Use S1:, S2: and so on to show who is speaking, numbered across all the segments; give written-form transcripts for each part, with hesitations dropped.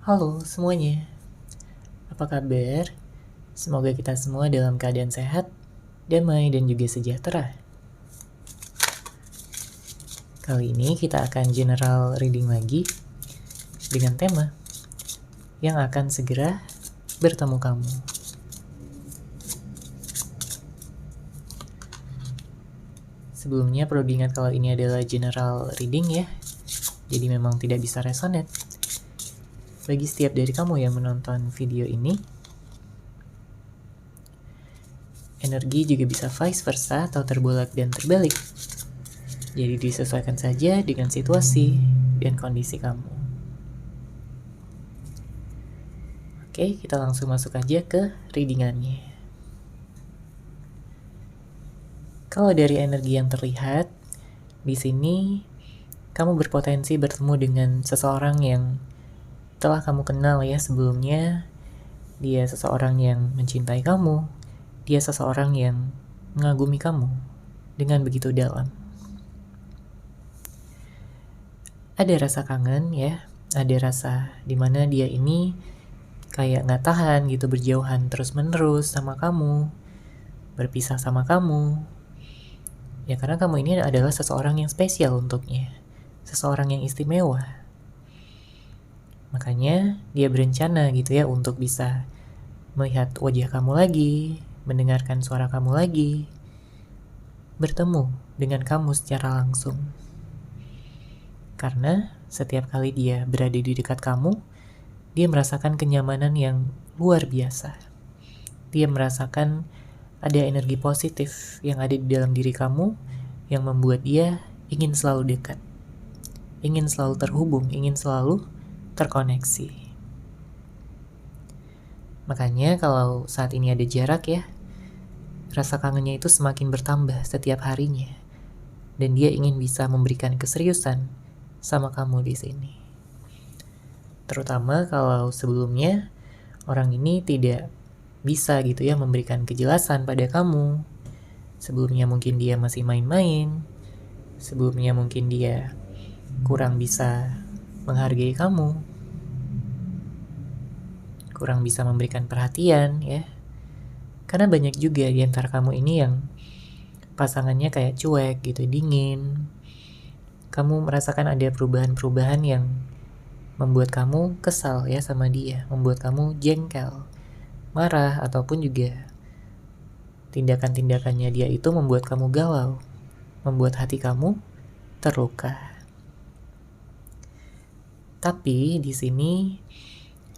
S1: Halo semuanya, apa kabar? Semoga kita semua dalam keadaan sehat, damai, dan juga sejahtera. Kali ini kita akan general reading lagi dengan tema yang akan segera bertemu kamu. Sebelumnya perlu diingat kalau ini adalah general reading ya, jadi memang tidak bisa resonate. Bagi setiap dari kamu yang menonton video ini, energi juga bisa vice versa atau terbolak dan terbalik. Jadi disesuaikan saja dengan situasi dan kondisi kamu. Oke, kita langsung masuk aja ke readingannya. Kalau dari energi yang terlihat, di sini kamu berpotensi bertemu dengan seseorang yang telah kamu kenal ya sebelumnya. Dia seseorang yang mencintai kamu, dia seseorang yang mengagumi kamu dengan begitu dalam. Ada rasa kangen ya, ada rasa dimana dia ini kayak gak tahan gitu berjauhan terus-menerus sama kamu, berpisah sama kamu. Ya karena kamu ini adalah seseorang yang spesial untuknya, seseorang yang istimewa. Makanya dia berencana gitu ya untuk bisa melihat wajah kamu lagi, mendengarkan suara kamu lagi, bertemu dengan kamu secara langsung. Karena setiap kali dia berada di dekat kamu, dia merasakan kenyamanan yang luar biasa. Dia merasakan ada energi positif yang ada di dalam diri kamu yang membuat dia ingin selalu dekat, ingin selalu terhubung, ingin selalu terkoneksi. Makanya kalau saat ini ada jarak ya, rasa kangennya itu semakin bertambah setiap harinya. Dan dia ingin bisa memberikan keseriusan sama kamu di sini. Terutama kalau sebelumnya orang ini tidak bisa gitu ya memberikan kejelasan pada kamu. Sebelumnya mungkin dia masih main-main. Sebelumnya mungkin dia kurang bisa menghargai kamu, kurang bisa memberikan perhatian ya. Karena banyak juga di antara kamu ini yang pasangannya kayak cuek gitu, dingin. Kamu merasakan ada perubahan-perubahan yang membuat kamu kesal ya sama dia, membuat kamu jengkel, marah, ataupun juga tindakan-tindakannya dia itu membuat kamu galau, membuat hati kamu terluka. Tapi di sini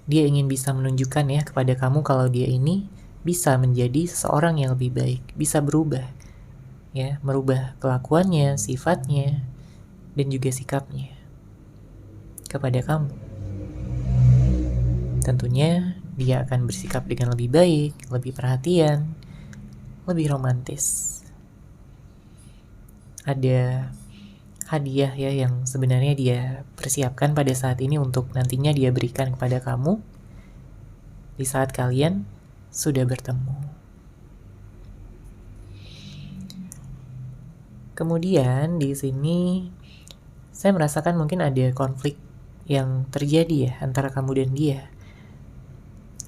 S1: dia ingin bisa menunjukkan ya kepada kamu kalau dia ini bisa menjadi seseorang yang lebih baik, bisa berubah, ya, merubah kelakuannya, sifatnya, dan juga sikapnya kepada kamu. Tentunya dia akan bersikap dengan lebih baik, lebih perhatian, lebih romantis. Ada hadiah ya yang sebenarnya dia persiapkan pada saat ini untuk nantinya dia berikan kepada kamu di saat kalian sudah bertemu. Kemudian di sini saya merasakan mungkin ada konflik yang terjadi ya antara kamu dan dia.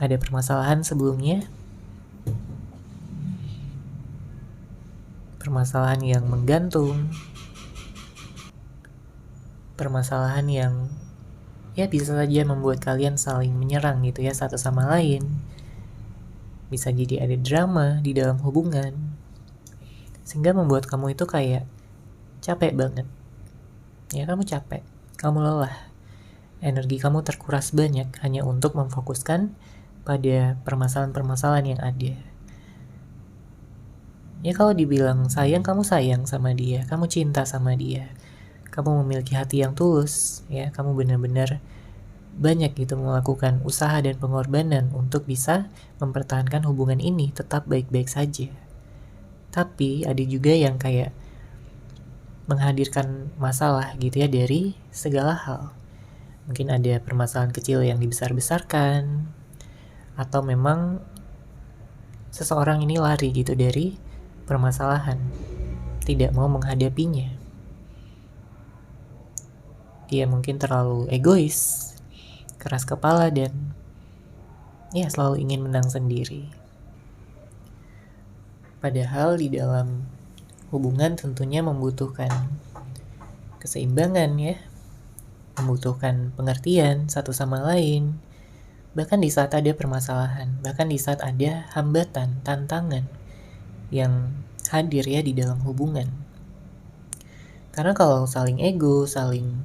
S1: Ada permasalahan sebelumnya, permasalahan yang menggantung, permasalahan yang ya bisa saja membuat kalian saling menyerang gitu ya satu sama lain. Bisa jadi ada drama di dalam hubungan, sehingga membuat kamu itu kayak capek banget. Ya kamu capek, kamu lelah, energi kamu terkuras banyak hanya untuk memfokuskan pada permasalahan-permasalahan yang ada. Ya kalau dibilang sayang, kamu sayang sama dia, kamu cinta sama dia, kamu memiliki hati yang tulus, ya kamu benar-benar banyak gitu melakukan usaha dan pengorbanan untuk bisa mempertahankan hubungan ini tetap baik-baik saja. Tapi ada juga yang kayak menghadirkan masalah gitu ya dari segala hal. Mungkin ada permasalahan kecil yang dibesar-besarkan, atau memang seseorang ini lari gitu dari permasalahan, tidak mau menghadapinya. Dia mungkin terlalu egois, keras kepala, dan ya selalu ingin menang sendiri. Padahal di dalam hubungan tentunya membutuhkan keseimbangan ya, membutuhkan pengertian satu sama lain, bahkan di saat ada permasalahan, bahkan di saat ada hambatan, tantangan yang hadir ya di dalam hubungan. Karena kalau saling ego, saling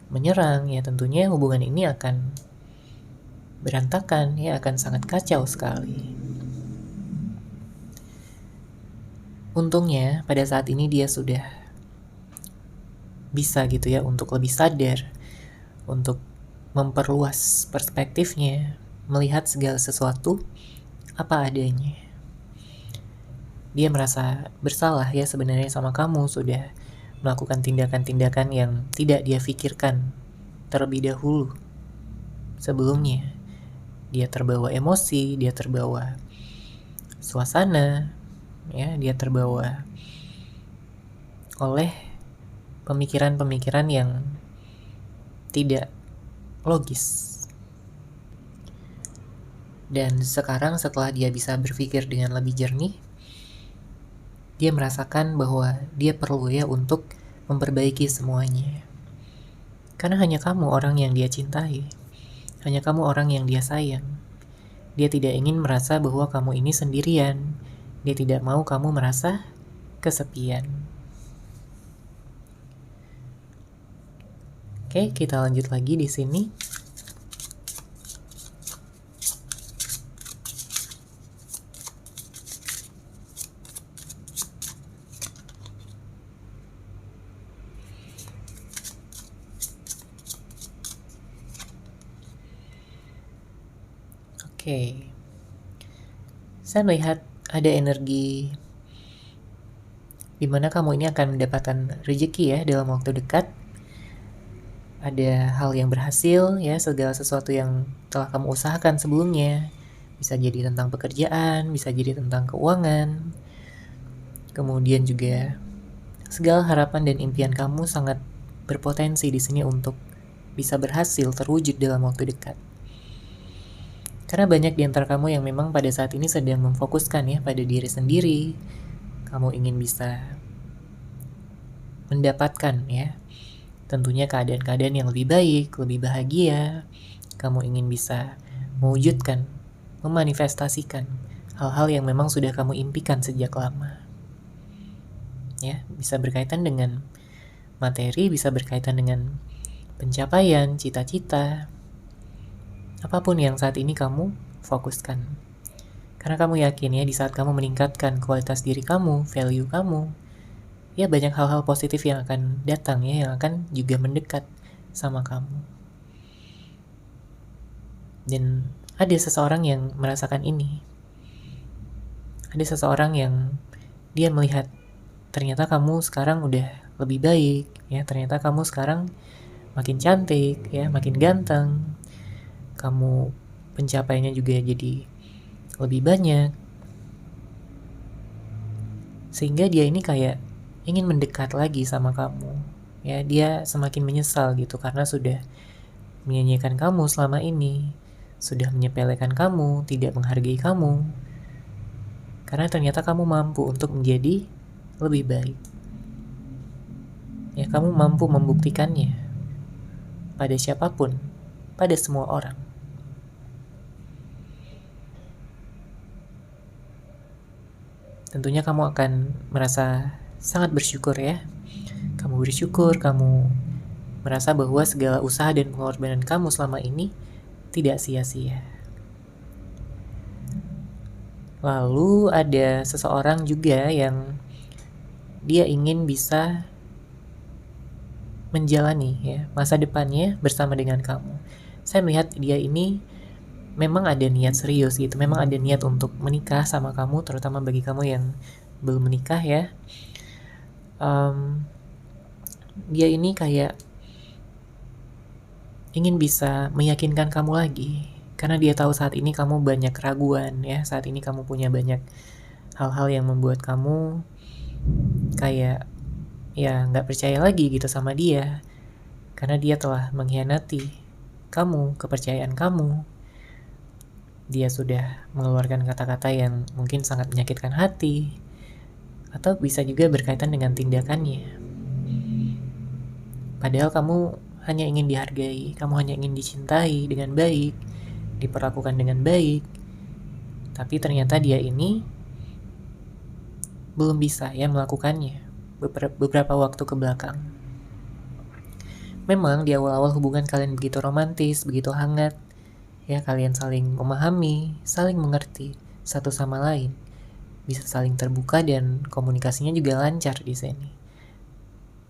S1: menyerang, ya tentunya hubungan ini akan berantakan, ya akan sangat kacau sekali. Untungnya pada saat ini dia sudah bisa gitu ya untuk lebih sadar, untuk memperluas perspektifnya, melihat segala sesuatu apa adanya. Dia merasa bersalah ya sebenarnya sama kamu, sudah melakukan tindakan-tindakan yang tidak dia pikirkan terlebih dahulu sebelumnya. Dia terbawa emosi, dia terbawa suasana, ya, dia terbawa oleh pemikiran-pemikiran yang tidak logis. Dan sekarang setelah dia bisa berpikir dengan lebih jernih, dia merasakan bahwa dia perlu ya untuk memperbaiki semuanya. Karena hanya kamu orang yang dia cintai, hanya kamu orang yang dia sayang. Dia tidak ingin merasa bahwa kamu ini sendirian. Dia tidak mau kamu merasa kesepian. Oke, kita lanjut lagi di sini. Oke. Saya melihat ada energi di mana kamu ini akan mendapatkan rezeki ya dalam waktu dekat. Ada hal yang berhasil ya, segala sesuatu yang telah kamu usahakan sebelumnya. Bisa jadi tentang pekerjaan, bisa jadi tentang keuangan. Kemudian juga segala harapan dan impian kamu sangat berpotensi di sini untuk bisa berhasil terwujud dalam waktu dekat. Karena banyak di antara kamu yang memang pada saat ini sedang memfokuskan ya pada diri sendiri. Kamu ingin bisa mendapatkan ya tentunya keadaan-keadaan yang lebih baik, lebih bahagia. Kamu ingin bisa mewujudkan, memanifestasikan hal-hal yang memang sudah kamu impikan sejak lama. Ya, bisa berkaitan dengan materi, bisa berkaitan dengan pencapaian, cita-cita, apapun yang saat ini kamu fokuskan. Karena kamu yakin ya di saat kamu meningkatkan kualitas diri kamu, value kamu, ya banyak hal-hal positif yang akan datang ya, yang akan juga mendekat sama kamu. Dan ada seseorang yang merasakan ini. Ada seseorang yang dia melihat ternyata kamu sekarang udah lebih baik ya, ternyata kamu sekarang makin cantik ya, makin ganteng. Kamu pencapaiannya juga jadi lebih banyak. Sehingga dia ini kayak ingin mendekat lagi sama kamu. Ya, dia semakin menyesal gitu karena sudah menyanyikan kamu selama ini, sudah menyepelekan kamu, tidak menghargai kamu. Karena ternyata kamu mampu untuk menjadi lebih baik. Ya, kamu mampu membuktikannya pada siapapun, pada semua orang. Tentunya kamu akan merasa sangat bersyukur ya. Kamu bersyukur, kamu merasa bahwa segala usaha dan pengorbanan kamu selama ini tidak sia-sia. Lalu ada seseorang juga yang dia ingin bisa menjalani ya masa depannya bersama dengan kamu. Saya melihat dia ini memang ada niat serius gitu, memang ada niat untuk menikah sama kamu, terutama bagi kamu yang belum menikah ya. Dia ini kayak ingin bisa meyakinkan kamu lagi, karena dia tahu saat ini kamu banyak keraguan ya, saat ini kamu punya banyak hal-hal yang membuat kamu kayak ya nggak percaya lagi gitu sama dia, karena dia telah mengkhianati kamu, kepercayaan kamu. Dia sudah mengeluarkan kata-kata yang mungkin sangat menyakitkan hati, atau bisa juga berkaitan dengan tindakannya. Padahal kamu hanya ingin dihargai, kamu hanya ingin dicintai dengan baik, diperlakukan dengan baik. Tapi ternyata dia ini belum bisa ya melakukannya beberapa waktu ke belakang. Memang di awal-awal hubungan kalian begitu romantis, begitu hangat, ya kalian saling memahami, saling mengerti satu sama lain, bisa saling terbuka dan komunikasinya juga lancar di sini.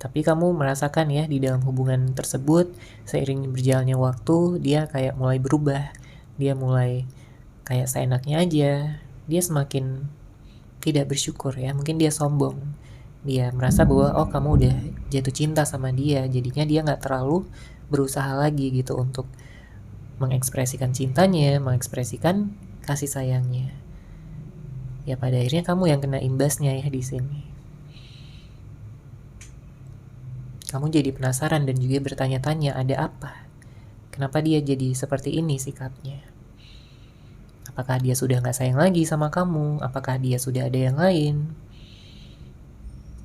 S1: Tapi kamu merasakan ya di dalam hubungan tersebut, seiring berjalannya waktu, dia kayak mulai berubah, dia mulai kayak seenaknya aja, dia semakin tidak bersyukur ya, mungkin dia sombong, dia merasa bahwa oh kamu udah jatuh cinta sama dia, jadinya dia nggak terlalu berusaha lagi gitu untuk mengekspresikan cintanya, mengekspresikan kasih sayangnya. Ya pada akhirnya kamu yang kena imbasnya ya di sini. Kamu jadi penasaran dan juga bertanya-tanya ada apa? Kenapa dia jadi seperti ini sikapnya? Apakah dia sudah nggak sayang lagi sama kamu? Apakah dia sudah ada yang lain?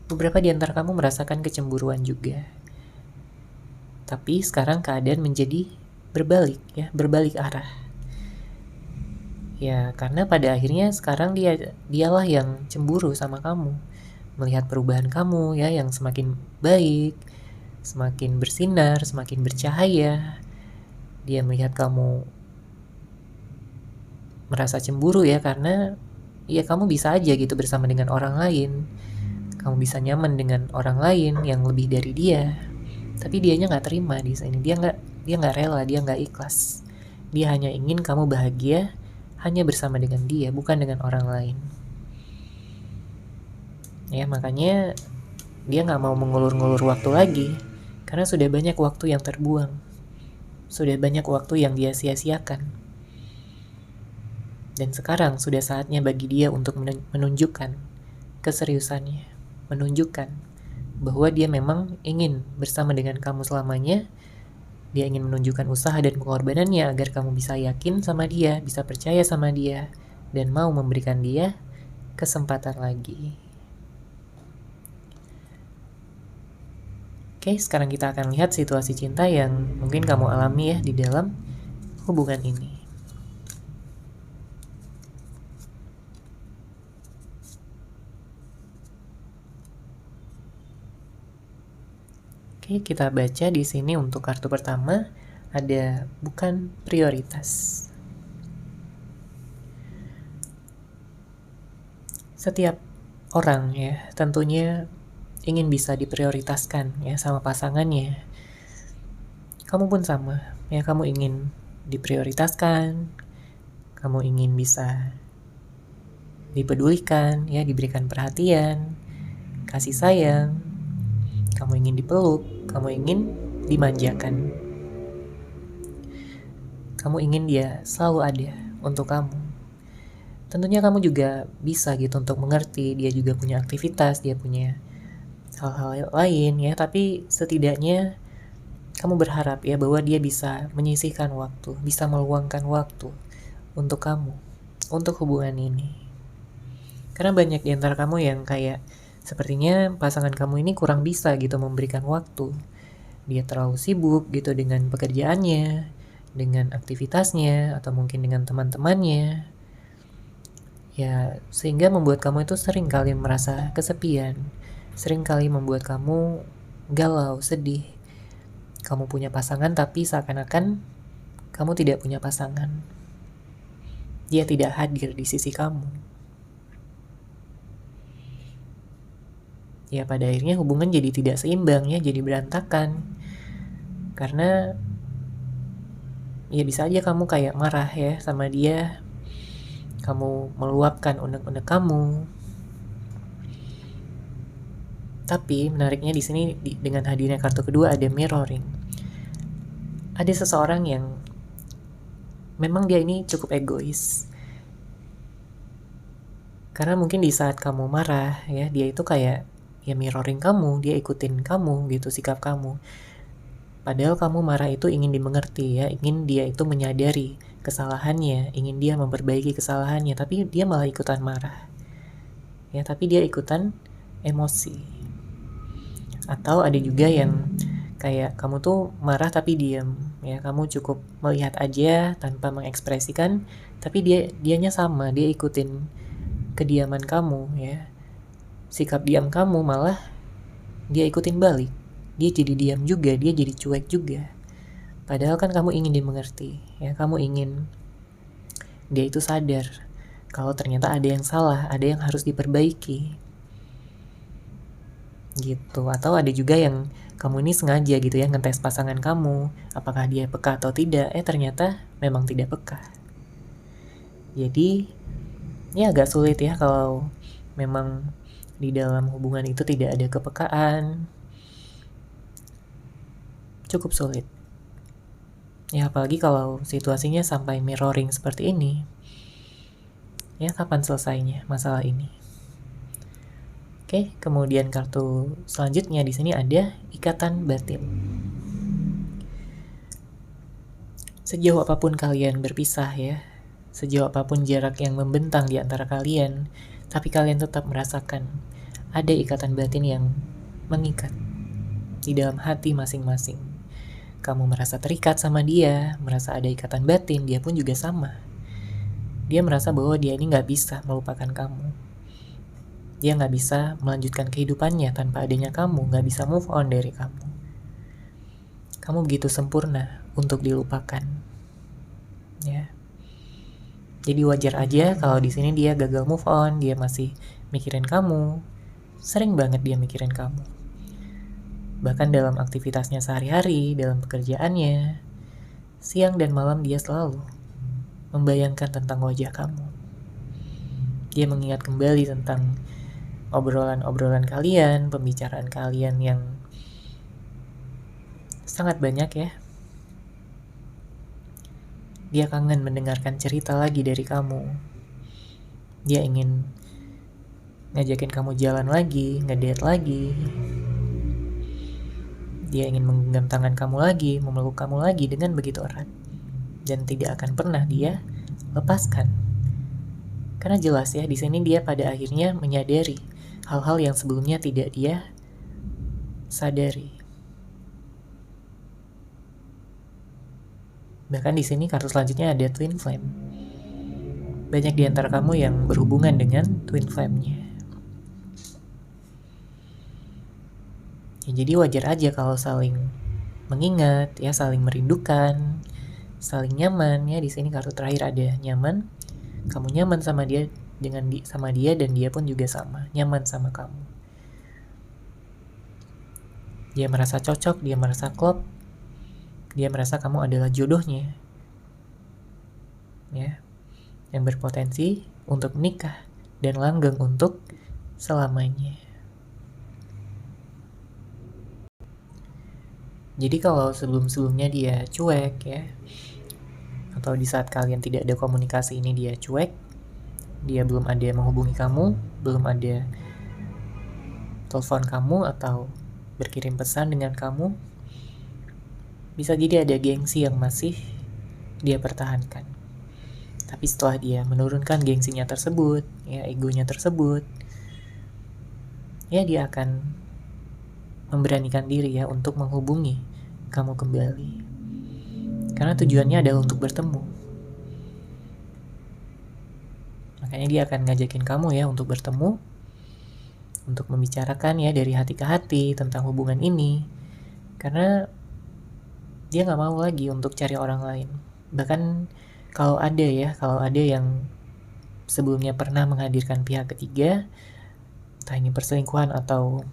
S1: Beberapa di antara kamu merasakan kecemburuan juga. Tapi sekarang keadaan menjadi berbalik ya, berbalik arah. Ya, karena pada akhirnya sekarang dialah yang cemburu sama kamu. Melihat perubahan kamu ya yang semakin baik, semakin bersinar, semakin bercahaya. Dia melihat kamu merasa cemburu ya karena ya kamu bisa aja gitu bersama dengan orang lain. Kamu bisa nyaman dengan orang lain yang lebih dari dia. Tapi dianya nggak terima di sini. Dia nggak rela, dia nggak ikhlas. Dia hanya ingin kamu bahagia hanya bersama dengan dia, bukan dengan orang lain. Ya makanya dia nggak mau mengulur-ngulur waktu lagi, karena sudah banyak waktu yang terbuang, sudah banyak waktu yang dia sia-siakan. Dan sekarang sudah saatnya bagi dia untuk menunjukkan keseriusannya, menunjukkan bahwa dia memang ingin bersama dengan kamu selamanya. Dia ingin menunjukkan usaha dan pengorbanannya agar kamu bisa yakin sama dia, bisa percaya sama dia, dan mau memberikan dia kesempatan lagi. Oke, sekarang kita akan lihat situasi cinta yang mungkin kamu alami ya di dalam hubungan ini. Oke, kita baca di sini untuk kartu pertama ada bukan prioritas. Setiap orang ya tentunya ingin bisa diprioritaskan ya sama pasangannya. Kamu pun sama ya, kamu ingin diprioritaskan, kamu ingin bisa dipedulikan ya, diberikan perhatian, kasih sayang. Kamu ingin dipeluk, kamu ingin dimanjakan. Kamu ingin dia selalu ada untuk kamu. Tentunya kamu juga bisa gitu untuk mengerti, dia juga punya aktivitas, dia punya hal-hal lain ya, tapi setidaknya kamu berharap ya bahwa dia bisa menyisihkan waktu, bisa meluangkan waktu untuk kamu, untuk hubungan ini. Karena banyak di antara kamu yang kayak sepertinya pasangan kamu ini kurang bisa gitu memberikan waktu. Dia terlalu sibuk gitu dengan pekerjaannya, dengan aktivitasnya, atau mungkin dengan teman-temannya. Ya, sehingga membuat kamu itu sering kali merasa kesepian. Sering kali membuat kamu galau, sedih. Kamu punya pasangan tapi seakan-akan kamu tidak punya pasangan. Dia tidak hadir di sisi kamu. Ya pada akhirnya hubungan jadi tidak seimbang ya, jadi berantakan. Karena ya bisa aja kamu kayak marah ya sama dia, kamu meluapkan unek-unek kamu. Tapi menariknya di sini dengan hadirnya kartu kedua ada mirroring. Ada seseorang yang memang dia ini cukup egois. Karena mungkin di saat kamu marah ya, dia itu kayak ya mirroring kamu, dia ikutin kamu gitu sikap kamu. Padahal kamu marah itu ingin dimengerti ya, ingin dia itu menyadari kesalahannya, ingin dia memperbaiki kesalahannya, tapi dia malah ikutan marah. Ya, tapi dia ikutan emosi. Atau ada juga yang kayak kamu tuh marah tapi diam, ya, kamu cukup melihat aja tanpa mengekspresikan, tapi dianya sama, dia ikutin kediaman kamu, ya. Sikap diam kamu malah dia ikutin balik. Dia jadi diam juga, dia jadi cuek juga. Padahal kan kamu ingin dimengerti, ya, kamu ingin dia itu sadar kalau ternyata ada yang salah, ada yang harus diperbaiki. Gitu. Atau ada juga yang kamu ini sengaja gitu ya ngetes pasangan kamu, apakah dia peka atau tidak, ternyata memang tidak peka. Jadi ya agak sulit ya kalau memang di dalam hubungan itu tidak ada kepekaan. Cukup sulit. Ya apalagi kalau situasinya sampai mirroring seperti ini. Ya kapan selesainya masalah ini? Oke, kemudian kartu selanjutnya di sini ada ikatan batin. Sejauh apapun kalian berpisah ya, sejauh apapun jarak yang membentang di antara kalian, tapi kalian tetap merasakan ada ikatan batin yang mengikat di dalam hati masing-masing. Kamu merasa terikat sama dia, merasa ada ikatan batin, dia pun juga sama. Dia merasa bahwa dia ini gak bisa melupakan kamu. Dia gak bisa melanjutkan kehidupannya tanpa adanya kamu, gak bisa move on dari kamu. Kamu begitu sempurna untuk dilupakan. Ya. Jadi wajar aja kalau di sini dia gagal move on, dia masih mikirin kamu. Sering banget dia mikirin kamu. Bahkan dalam aktivitasnya sehari-hari, dalam pekerjaannya, siang dan malam dia selalu membayangkan tentang wajah kamu. Dia mengingat kembali tentang obrolan-obrolan kalian, pembicaraan kalian yang sangat banyak ya. Dia kangen mendengarkan cerita lagi dari kamu. Dia ingin ngajakin kamu jalan lagi, ngedate lagi. Dia ingin menggenggam tangan kamu lagi, memeluk kamu lagi dengan begitu erat. Dan tidak akan pernah dia lepaskan. Karena jelas ya, di sini dia pada akhirnya menyadari hal-hal yang sebelumnya tidak dia sadari. Bahkan di sini kartu selanjutnya ada twin flame. Banyak di antara kamu yang berhubungan dengan twin flame-nya. Ya, jadi wajar aja kalau saling mengingat, ya, saling merindukan, saling nyaman. Ya, di sini kartu terakhir ada nyaman. Kamu nyaman sama dia sama dia dan dia pun juga sama, nyaman sama kamu. Dia merasa cocok, dia merasa klop. Dia merasa kamu adalah jodohnya. Ya. Yang berpotensi untuk menikah dan langgeng untuk selamanya. Jadi kalau sebelum-sebelumnya dia cuek ya, atau di saat kalian tidak ada komunikasi ini dia cuek, dia belum ada menghubungi kamu, belum ada telepon kamu atau berkirim pesan dengan kamu, bisa jadi ada gengsi yang masih dia pertahankan. Tapi setelah dia menurunkan gengsinya tersebut, ya, egonya tersebut, ya, dia akan memberanikan diri ya untuk menghubungi kamu kembali. Karena tujuannya adalah untuk bertemu. Makanya dia akan ngajakin kamu ya untuk bertemu, untuk membicarakan ya dari hati ke hati tentang hubungan ini. Karena dia gak mau lagi untuk cari orang lain. Bahkan kalau ada yang sebelumnya pernah menghadirkan pihak ketiga, entah ini perselingkuhan atau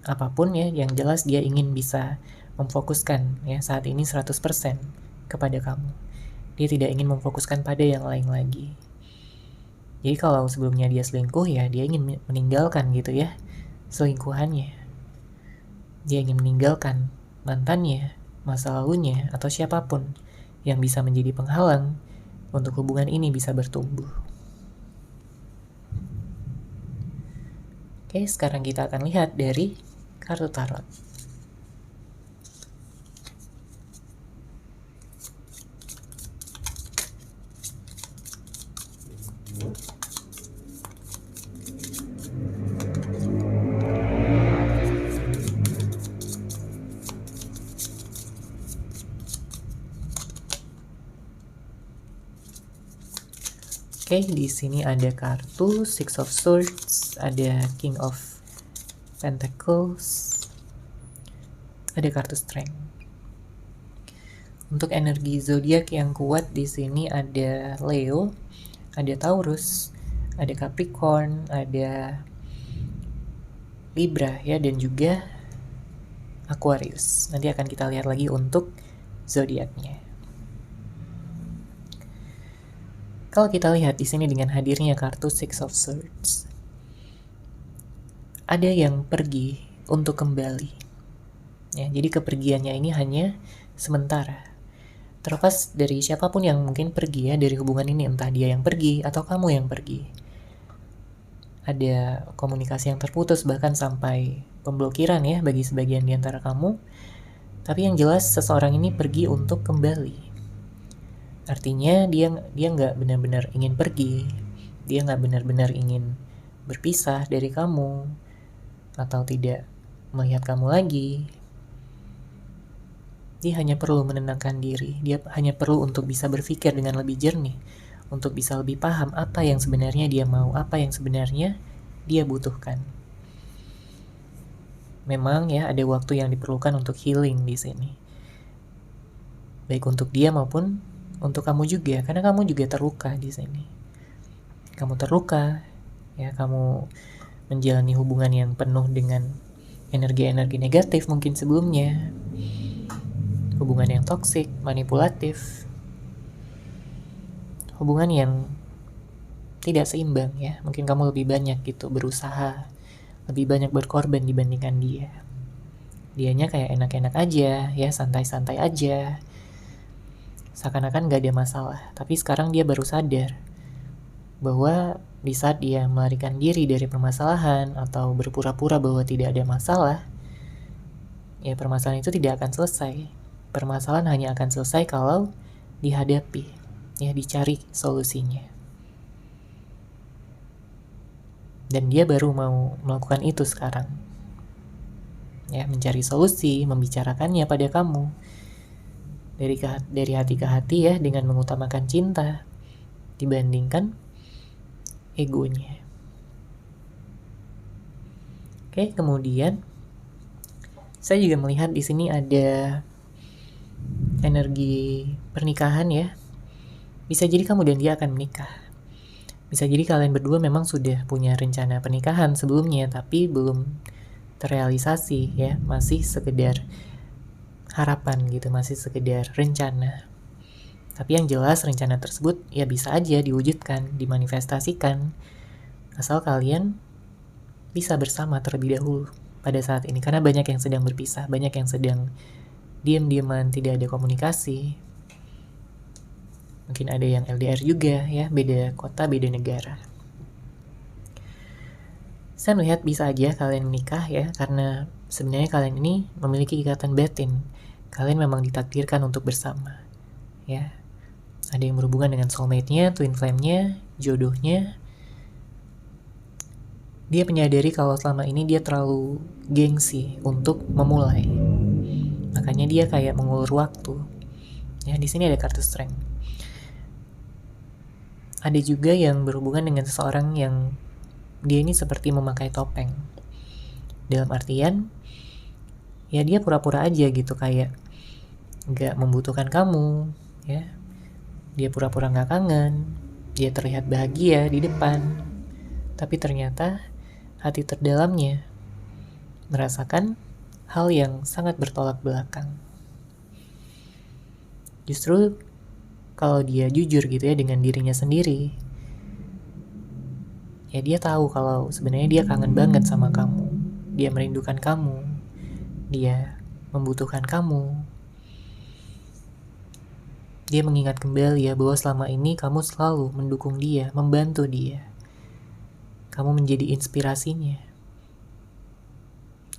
S1: apapun ya, yang jelas dia ingin bisa memfokuskan ya saat ini 100% kepada kamu. Dia tidak ingin memfokuskan pada yang lain lagi. Jadi kalau sebelumnya dia selingkuh ya, dia ingin meninggalkan gitu ya selingkuhannya. Dia ingin meninggalkan mantannya, masa lalunya, atau siapapun yang bisa menjadi penghalang untuk hubungan ini bisa bertumbuh. Oke, sekarang kita akan lihat dari kartu tarot. Oke, di sini ada kartu Six of Swords, ada King of Pentacles, ada kartu Strength. Untuk energi zodiak yang kuat di sini ada Leo, ada Taurus, ada Capricorn, ada Libra ya, dan juga Aquarius. Nanti akan kita lihat lagi untuk zodiaknya. Kalau kita lihat di sini dengan hadirnya kartu Six of Swords, ada yang pergi untuk kembali. Ya, jadi kepergiannya ini hanya sementara. Terlepas dari siapapun yang mungkin pergi ya dari hubungan ini, entah dia yang pergi atau kamu yang pergi. Ada komunikasi yang terputus, bahkan sampai pemblokiran ya bagi sebagian di antara kamu. Tapi yang jelas seseorang ini pergi untuk kembali. Artinya dia nggak benar-benar ingin pergi, dia nggak benar-benar ingin berpisah dari kamu atau tidak melihat kamu lagi. Dia hanya perlu menenangkan diri, dia hanya perlu untuk bisa berpikir dengan lebih jernih, untuk bisa lebih paham apa yang sebenarnya dia mau, apa yang sebenarnya dia butuhkan. Memang ya ada waktu yang diperlukan untuk healing di sini, baik untuk dia maupun untuk kamu juga, karena kamu juga terluka di sini. Kamu terluka, ya kamu menjalani hubungan yang penuh dengan energi-energi negatif mungkin sebelumnya. Hubungan yang toksik, manipulatif, hubungan yang tidak seimbang ya. Mungkin kamu lebih banyak gitu berusaha, lebih banyak berkorban dibandingkan dia. Dianya kayak enak-enak aja ya, santai-santai aja, seakan-akan gak ada masalah. Tapi sekarang dia baru sadar bahwa di saat dia melarikan diri dari permasalahan atau berpura-pura bahwa tidak ada masalah, ya permasalahan itu tidak akan selesai. Permasalahan hanya akan selesai kalau dihadapi, ya dicari solusinya. Dan dia baru mau melakukan itu sekarang. Ya, mencari solusi, membicarakannya pada kamu. Dari hati ke hati ya, dengan mengutamakan cinta dibandingkan egonya. Oke, kemudian saya juga melihat di sini ada energi pernikahan ya. Bisa jadi kamu dan dia akan menikah. Bisa jadi kalian berdua memang sudah punya rencana pernikahan sebelumnya, tapi belum terrealisasi ya, masih sekedar harapan gitu, masih sekedar rencana. Tapi yang jelas rencana tersebut ya bisa aja diwujudkan, dimanifestasikan, asal kalian bisa bersama terlebih dahulu pada saat ini. Karena banyak yang sedang berpisah, banyak yang sedang diam-diaman, tidak ada komunikasi. Mungkin ada yang LDR juga ya, beda kota, beda negara. Saya melihat bisa aja kalian menikah ya, karena sebenarnya kalian ini memiliki ikatan batin. Kalian memang ditakdirkan untuk bersama ya. Ada yang berhubungan dengan soulmate-nya, twin flame-nya, jodohnya. Dia menyadari kalau selama ini dia terlalu gengsi untuk memulai. Makanya dia kayak mengulur waktu. Ya, di sini ada kartu strength. Ada juga yang berhubungan dengan seseorang yang dia ini seperti memakai topeng. Dalam artian, ya dia pura-pura aja gitu, kayak gak membutuhkan kamu, ya. Dia pura-pura gak kangen, dia terlihat bahagia di depan, tapi ternyata hati terdalamnya merasakan hal yang sangat bertolak belakang. Justru kalau dia jujur gitu ya dengan dirinya sendiri, ya dia tahu kalau sebenarnya dia kangen banget sama kamu, dia merindukan kamu, dia membutuhkan kamu. Dia mengingat kembali ya bahwa selama ini kamu selalu mendukung dia, membantu dia. Kamu menjadi inspirasinya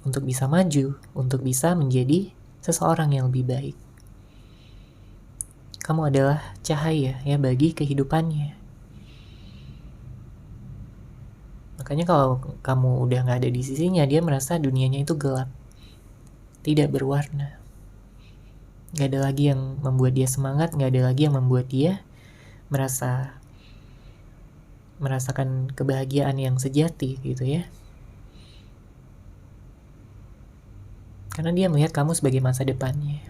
S1: untuk bisa maju, untuk bisa menjadi seseorang yang lebih baik. Kamu adalah cahaya ya bagi kehidupannya. Makanya kalau kamu udah gak ada di sisinya, dia merasa dunianya itu gelap, tidak berwarna. Gak ada lagi yang membuat dia semangat, gak ada lagi yang membuat dia merasa merasakan kebahagiaan yang sejati gitu ya. Karena dia melihat kamu sebagai masa depannya.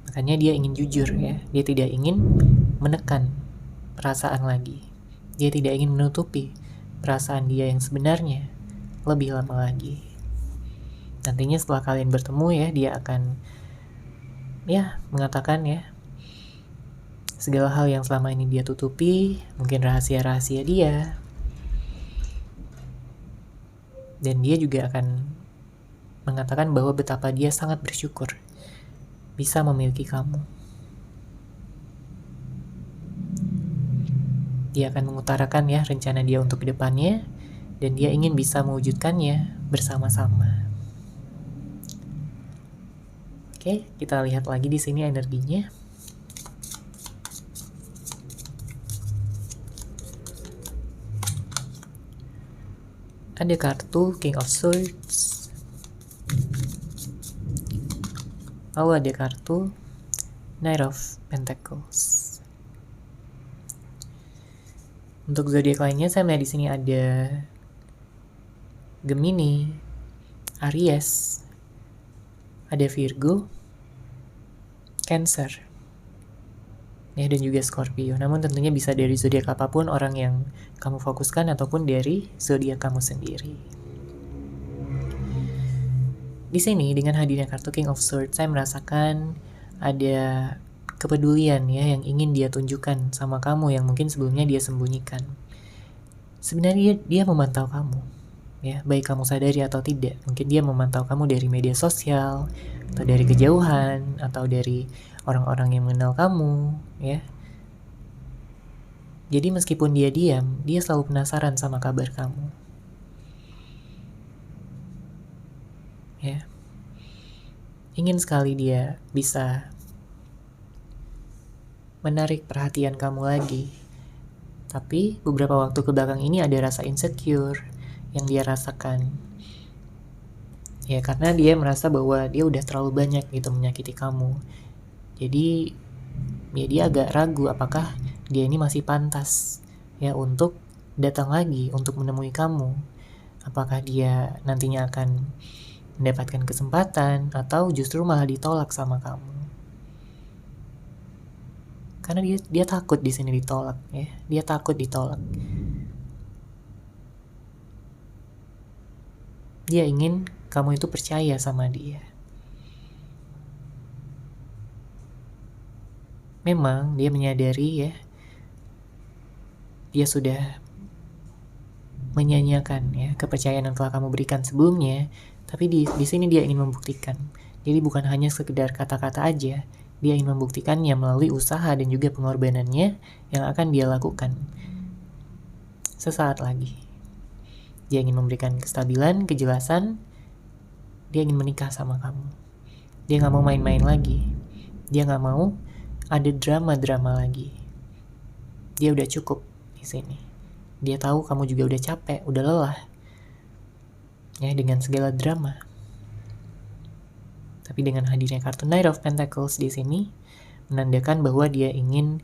S1: Makanya dia ingin jujur ya. Dia tidak ingin menekan perasaan lagi. Dia tidak ingin menutupi perasaan dia yang sebenarnya lebih lama lagi. Nantinya setelah kalian bertemu ya, dia akan mengatakan ya segala hal yang selama ini dia tutupi, mungkin rahasia-rahasia dia. Dan dia juga akan mengatakan bahwa betapa dia sangat bersyukur bisa memiliki kamu. Dia akan mengutarakan ya rencana dia untuk kedepannya, dan dia ingin bisa mewujudkannya bersama-sama. Oke, kita lihat lagi di sini energinya. Ada kartu King of Swords. Lalu ada kartu Knight of Pentacles. Untuk zodiak lainnya saya melihat di sini ada Gemini, Aries, ada Virgo, Cancer, ya, dan juga Scorpio. Namun tentunya bisa dari zodiak apapun orang yang kamu fokuskan ataupun dari zodiak kamu sendiri. Di sini dengan hadirnya kartu King of Swords, saya merasakan ada kepedulian ya yang ingin dia tunjukkan sama kamu yang mungkin sebelumnya dia sembunyikan. Sebenarnya dia memantau kamu, ya, baik kamu sadari atau tidak. Mungkin dia memantau kamu dari media sosial, atau dari kejauhan, atau dari orang-orang yang mengenal kamu, ya. Jadi meskipun dia diam, dia selalu penasaran sama kabar kamu. Ya. Ingin sekali dia bisa menarik perhatian kamu lagi. Tapi beberapa waktu ke belakang ini ada rasa insecure yang dia rasakan. Ya, karena dia merasa bahwa dia udah terlalu banyak gitu menyakiti kamu. Jadi ya dia agak ragu apakah dia ini masih pantas ya untuk datang lagi untuk menemui kamu. Apakah dia nantinya akan mendapatkan kesempatan atau justru malah ditolak sama kamu. Karena dia takut di sini ditolak ya. Dia takut ditolak. Dia ingin kamu itu percaya sama dia. Memang dia menyadari ya, dia sudah menyanyiakan ya kepercayaan yang telah kamu berikan sebelumnya, tapi di sini dia ingin membuktikan. Jadi bukan hanya sekedar kata-kata aja, dia ingin membuktikannya melalui usaha dan juga pengorbanannya yang akan dia lakukan sesaat lagi. Dia ingin memberikan kestabilan, kejelasan. Dia ingin menikah sama kamu. Dia gak mau main-main lagi. Dia gak mau ada drama-drama lagi. Dia udah cukup di sini. Dia tahu kamu juga udah capek, udah lelah ya dengan segala drama. Tapi dengan hadirnya kartu Knight of Pentacles di sini menandakan bahwa dia ingin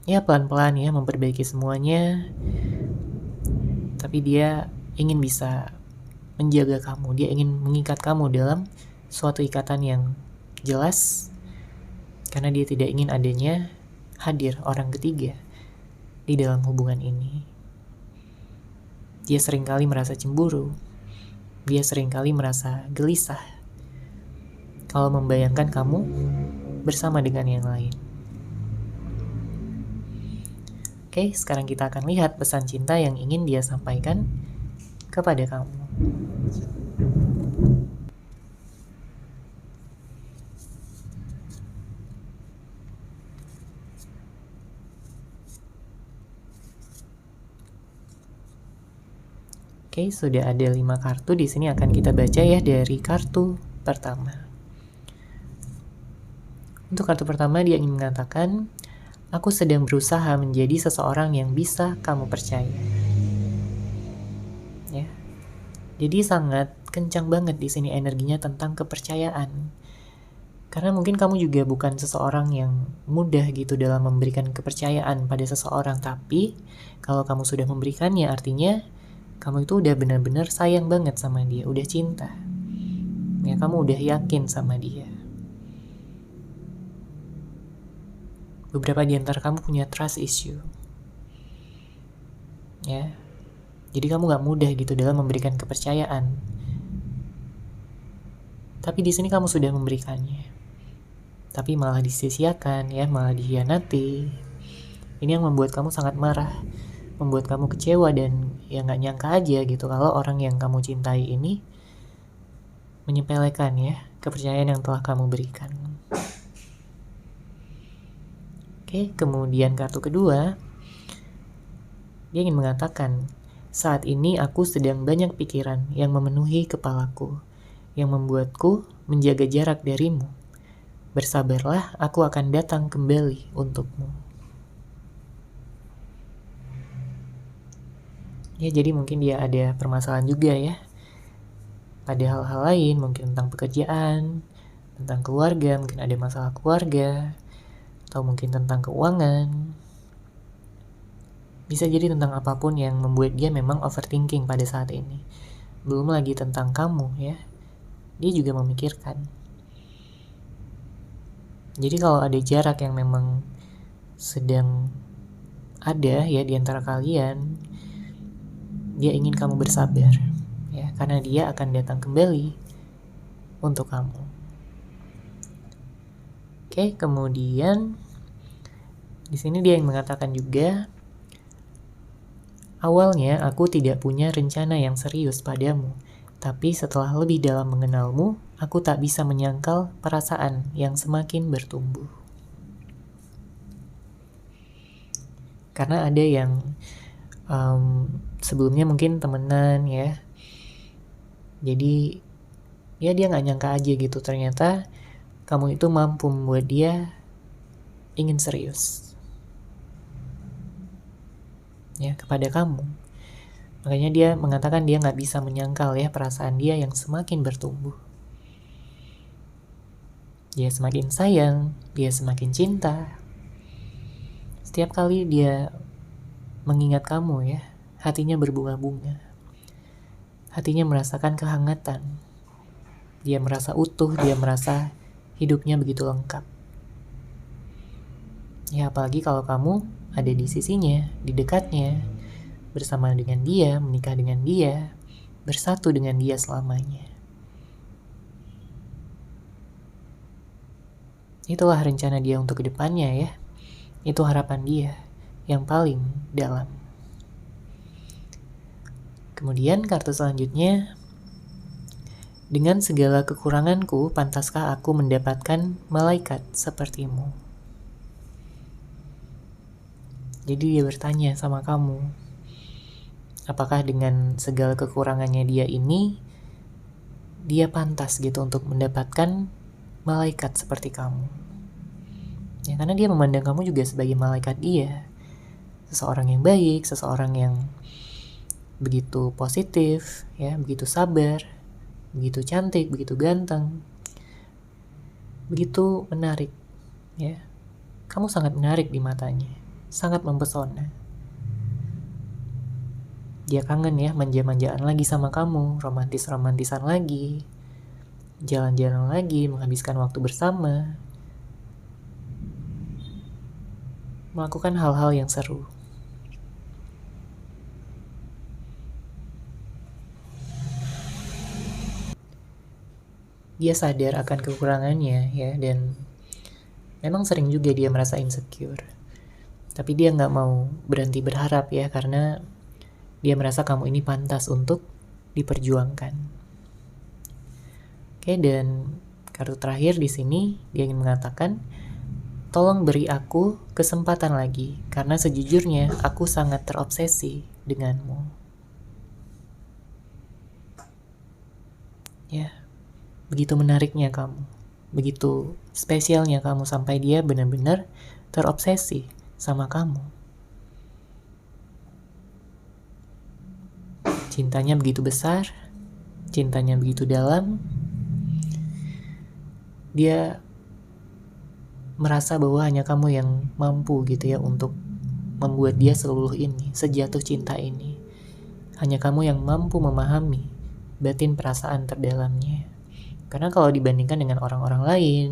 S1: ya pelan-pelan ya memperbaiki semuanya. Tapi dia ingin bisa menjaga kamu. Dia ingin mengikat kamu dalam suatu ikatan yang jelas. Karena dia tidak ingin adanya hadir orang ketiga di dalam hubungan ini. Dia seringkali merasa cemburu. Dia seringkali merasa gelisah kalau membayangkan kamu bersama dengan yang lain. Oke, sekarang kita akan lihat pesan cinta yang ingin dia sampaikan kepada kamu. Oke, sudah ada 5 kartu. Di sini akan kita baca ya dari kartu pertama. Untuk kartu pertama dia ingin mengatakan, aku sedang berusaha menjadi seseorang yang bisa kamu percaya. Ya. Jadi sangat kencang banget di sini energinya tentang kepercayaan. Karena mungkin kamu juga bukan seseorang yang mudah gitu dalam memberikan kepercayaan pada seseorang. Tapi kalau kamu sudah memberikannya, artinya kamu itu udah benar-benar sayang banget sama dia, udah cinta. Ya, kamu udah yakin sama dia. Beberapa di antara kamu punya trust issue. Ya. Jadi kamu gak mudah gitu dalam memberikan kepercayaan. Tapi di sini kamu sudah memberikannya. Tapi malah disia-siakan, ya, malah dikhianati. Ini yang membuat kamu sangat marah, membuat kamu kecewa, dan ya gak nyangka aja gitu kalau orang yang kamu cintai ini menyepelekan ya kepercayaan yang telah kamu berikan. Oke, kemudian kartu kedua, dia ingin mengatakan, saat ini aku sedang banyak pikiran yang memenuhi kepalaku, yang membuatku menjaga jarak darimu. Bersabarlah, aku akan datang kembali untukmu. Ya, jadi mungkin dia ada permasalahan juga ya. Ada hal-hal lain, mungkin tentang pekerjaan, tentang keluarga, mungkin ada masalah keluarga, atau mungkin tentang keuangan. Bisa jadi tentang apapun yang membuat dia memang overthinking pada saat ini. Belum lagi tentang kamu ya. Dia juga memikirkan. Jadi kalau ada jarak yang memang sedang ada ya di antara kalian, dia ingin kamu bersabar ya, karena dia akan datang kembali untuk kamu. Oke, kemudian di sini dia yang mengatakan juga, awalnya aku tidak punya rencana yang serius padamu, tapi setelah lebih dalam mengenalmu, aku tak bisa menyangkal perasaan yang semakin bertumbuh. Karena ada yang sebelumnya mungkin temenan ya, jadi ya dia gak nyangka aja gitu, ternyata kamu itu mampu membuat dia ingin serius ya kepada kamu. Makanya dia mengatakan dia gak bisa menyangkal ya perasaan dia yang semakin bertumbuh. Dia semakin sayang, dia semakin cinta. Setiap kali dia mengingat kamu ya, hatinya berbunga-bunga. Hatinya merasakan kehangatan. Dia merasa utuh, dia merasa hidupnya begitu lengkap. Ya, apalagi kalau kamu ada di sisinya, di dekatnya, bersama dengan dia, menikah dengan dia, bersatu dengan dia selamanya. Itulah rencana dia untuk kedepannya ya. Itu harapan dia yang paling dalam. Kemudian kartu selanjutnya, dengan segala kekuranganku, pantaskah aku mendapatkan malaikat sepertimu? Jadi dia bertanya sama kamu, apakah dengan segala kekurangannya dia ini, dia pantas gitu untuk mendapatkan malaikat seperti kamu? Ya, karena dia memandang kamu juga sebagai malaikat dia. Seseorang yang baik, seseorang yang begitu positif, ya, begitu sabar, begitu cantik, begitu ganteng, begitu menarik, ya. Kamu sangat menarik di matanya, sangat mempesona. Dia kangen ya, manja-manjaan lagi sama kamu, romantis-romantisan lagi, jalan-jalan lagi, menghabiskan waktu bersama, melakukan hal-hal yang seru. Dia sadar akan kekurangannya ya, dan memang sering juga dia merasa insecure. Tapi dia gak mau berhenti berharap ya, karena dia merasa kamu ini pantas untuk diperjuangkan. Oke, dan kartu terakhir di sini dia ingin mengatakan, tolong beri aku kesempatan lagi, karena sejujurnya aku sangat terobsesi denganmu. Ya, begitu menariknya kamu, begitu spesialnya kamu sampai dia benar-benar terobsesi sama kamu. Cintanya begitu besar, cintanya begitu dalam. Dia merasa bahwa hanya kamu yang mampu gitu ya untuk membuat dia seluluh ini, sejatuh cinta ini. Hanya kamu yang mampu memahami batin perasaan terdalamnya. Karena kalau dibandingkan dengan orang-orang lain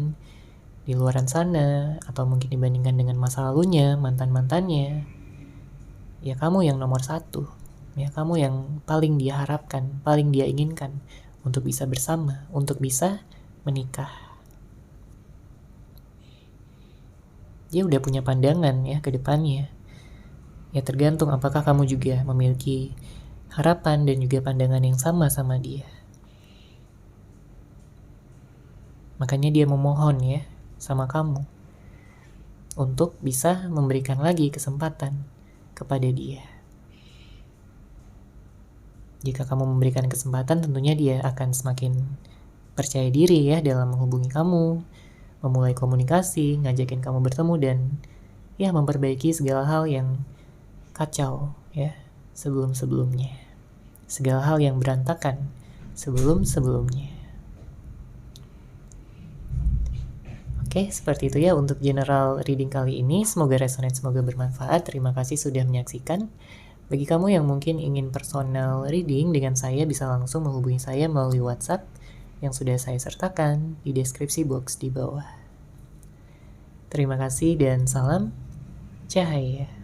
S1: di luaran sana, atau mungkin dibandingkan dengan masa lalunya, mantan-mantannya, ya kamu yang nomor satu. Ya kamu yang paling dia harapkan, paling dia inginkan untuk bisa bersama, untuk bisa menikah. Dia udah punya pandangan ya ke depannya. Ya tergantung apakah kamu juga memiliki harapan dan juga pandangan yang sama dia. Makanya dia memohon ya sama kamu untuk bisa memberikan lagi kesempatan kepada dia. Jika kamu memberikan kesempatan, tentunya dia akan semakin percaya diri ya dalam menghubungi kamu, memulai komunikasi, ngajakin kamu bertemu, dan ya memperbaiki segala hal yang kacau ya sebelum-sebelumnya. Segala hal yang berantakan sebelum-sebelumnya. Oke, seperti itu ya untuk general reading kali ini. Semoga resonate, semoga bermanfaat. Terima kasih sudah menyaksikan. Bagi kamu yang mungkin ingin personal reading dengan saya, bisa langsung menghubungi saya melalui WhatsApp yang sudah saya sertakan di deskripsi box di bawah. Terima kasih dan salam cahaya.